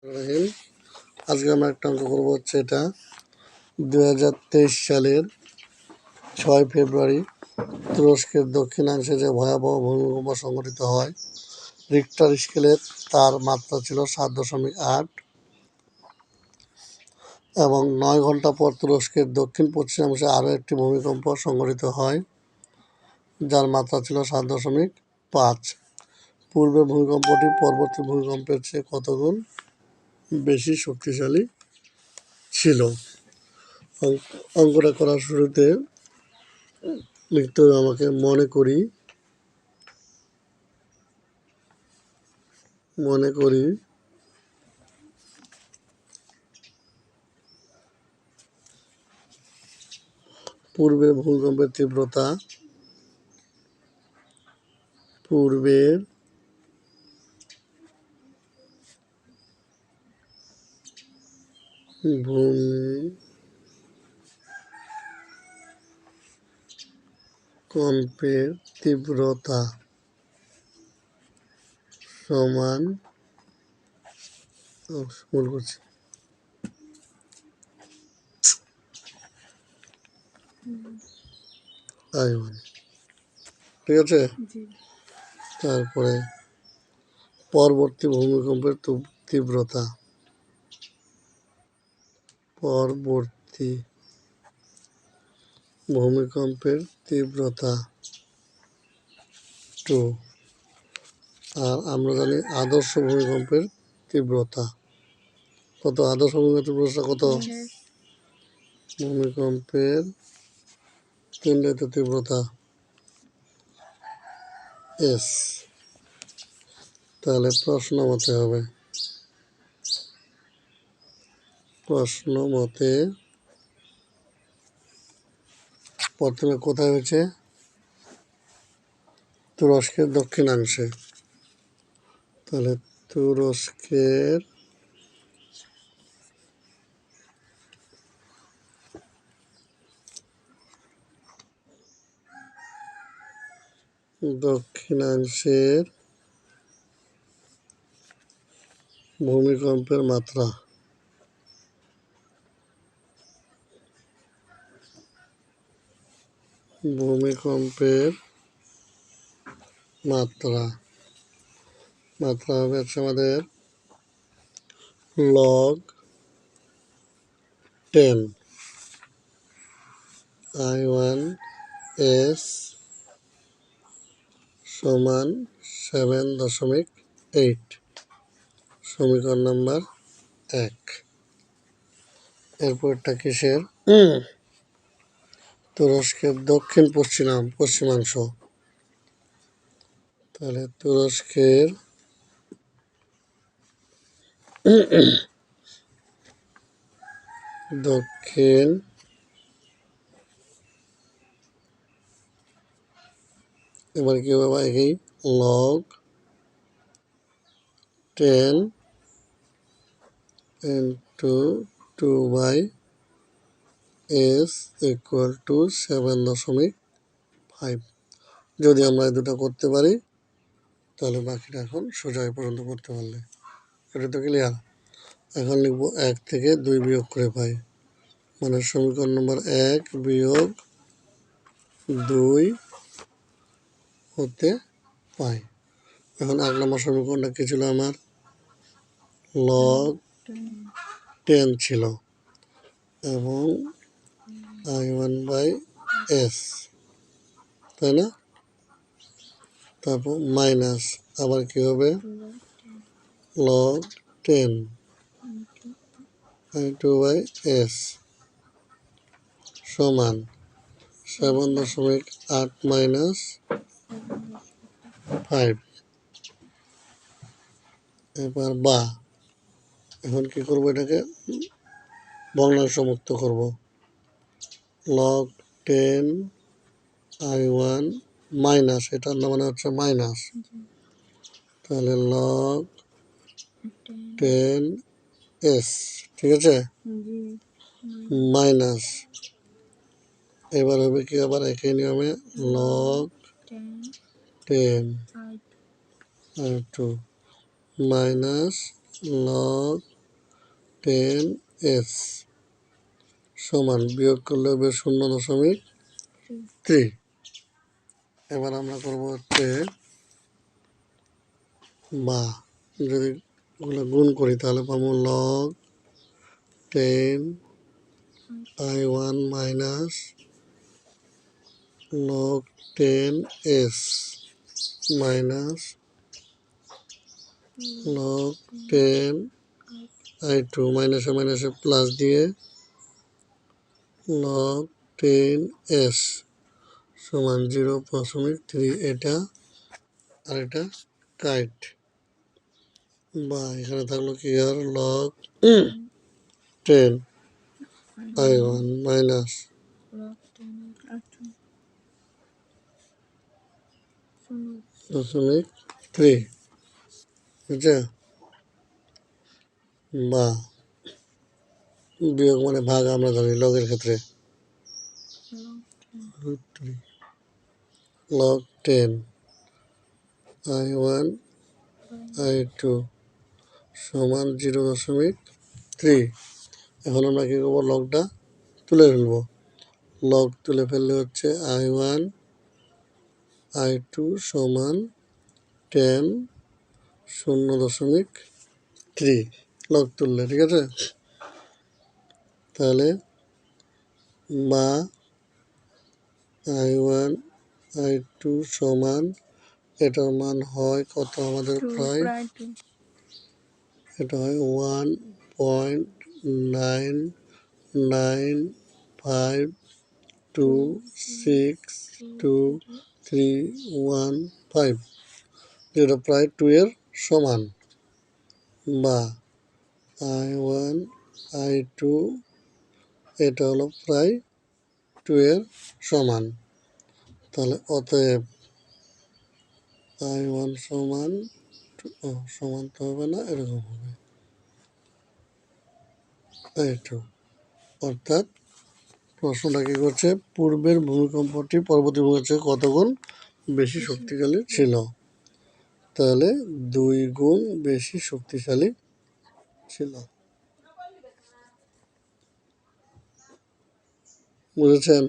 রহিম, আজকে আমরা একটা অঙ্ক করবো, হচ্ছে এটা 2023 সালের 6 ফেব্রুয়ারি তুরস্কের দক্ষিণাংশে যে ভয়াবহ ভূমিকম্প সংঘটিত হয়। রিক্টার স্কেলের তার মাত্রা ছিল 7.8 এবং 9 ঘন্টা পর তুরস্কের দক্ষিণ পশ্চিমাংশে আরও একটি ভূমিকম্প সংঘটিত হয়, যার মাত্রা ছিল 7.5। পূর্বের ভূমিকম্পটি পরবর্তী ভূমিকম্পের চেয়ে কত গুণ বেশি শক্তিশালী ছিল? অঙ্কটা করার শুরুতে লিখতে হবে আমাকে মনে করি পূর্বের ভূমিকম্পের তীব্রতা ভূমিকম্পের তীব্রতা সমান ভুল করছি I1, ঠিক আছে। তারপরে পরবর্তী ভূমিকম্পের তীব্রতা 2। আর আমরা জানি আদর্শ ভূমিকম্পের তীব্রতা কত? আদর্শ ভূমিকম্পের তীব্রতা কত? ভূমিকম্পের কেন্দ্রিত তীব্রতা S। তাহলে প্রশ্ন মতে প্রথমে কোথায় হয়েছে? তুরস্কের দক্ষিণাংশে। তাহলে তুরস্কের দক্ষিণাংশের ভূমিকম্পের মাত্রা হবে হচ্ছে আমাদের log 10 I1S সমান 7.8। সমীকরণ নাম্বার 1। এরপরটা কিসের? তুরস্কের দক্ষিণ পশ্চিমাংশ। তাহলে তুরস্কের দক্ষিণ এবার কি হবে? এই log 10 into 2/s equal to 7.5। যদি আমরা এই দুটো করতে পারি তাহলে বাকিটা এখন সোজা পর্যন্ত করতে পারলে এটা তো ক্লিয়ার। এখন লিখবো 1 থেকে 2 বিয়োগ করে পাই, মানে সমীকরণ নম্বর 1 বিয়োগ 2 হতে পাই। এখন 1 নম্বর সমীকরণটা কি ছিল? আমার log 10 ছিল এবং I1/s, তাই না? তারপর মাইনাস আবার কি হবে? log 10 I2/s সমান 7.8 মাইনাস 5। এবার এখন কি করবো? এটাকে ভগ্নাংশ মুক্ত করবো। log 10 I1 মাইনাস, এটার মানে হচ্ছে মাইনাস, তাহলে log 10s, ঠিক আছে, মাইনাস। এবার হবে কি? আবার একই নিয়মে log 10 I2 minus log 10s সমান বিয়োগ করলে হবে 0.3। এবার আমরা করবো হচ্ছে বা, যদি ওগুলো গুণ করি তাহলে পাবো log 10i1 minus log 10s minus log 10i2 মাইনাসে মাইনাসে প্লাস দিয়ে log 10s সমান 0.3। এটা আর এটা কাইট বা এখানে থাকলো কি আর log 10i1 মাইনাস 0.3, বুঝছে? বা বিয়োগ মানে ভাগ আমরা জানি লগের ক্ষেত্রে log 10i1 i2 সমান 0.3। এখন আমরা কি করবো, লগটা তুলে ফেলবো। লগ তুলে ফেললে হচ্ছে i1 i2 সমান 10 0.3 লগ তুললে, ঠিক আছে? তাহলে বা i1 i2 সমান, এটার মান হয় কত আমাদের প্রায়, এটা হয় 1.9952623315, যেটা প্রায় 2 এর সমান। বা i1 i2 এটা হলো প্রায় 2 এর সমান। তাহলে অতএব i1 সমান সমান তো হবে না, এরকম হবে i2। অর্থাৎ প্রশ্নটা কি করছে, পূর্বের ভূমিকম্পটি পরবর্তী ভূমিকম্পের চেয়ে কত গুণ বেশি শক্তিশালী ছিল? তাহলে 2 গুণ বেশি শক্তিশালী ছিল। বুঝেছেন?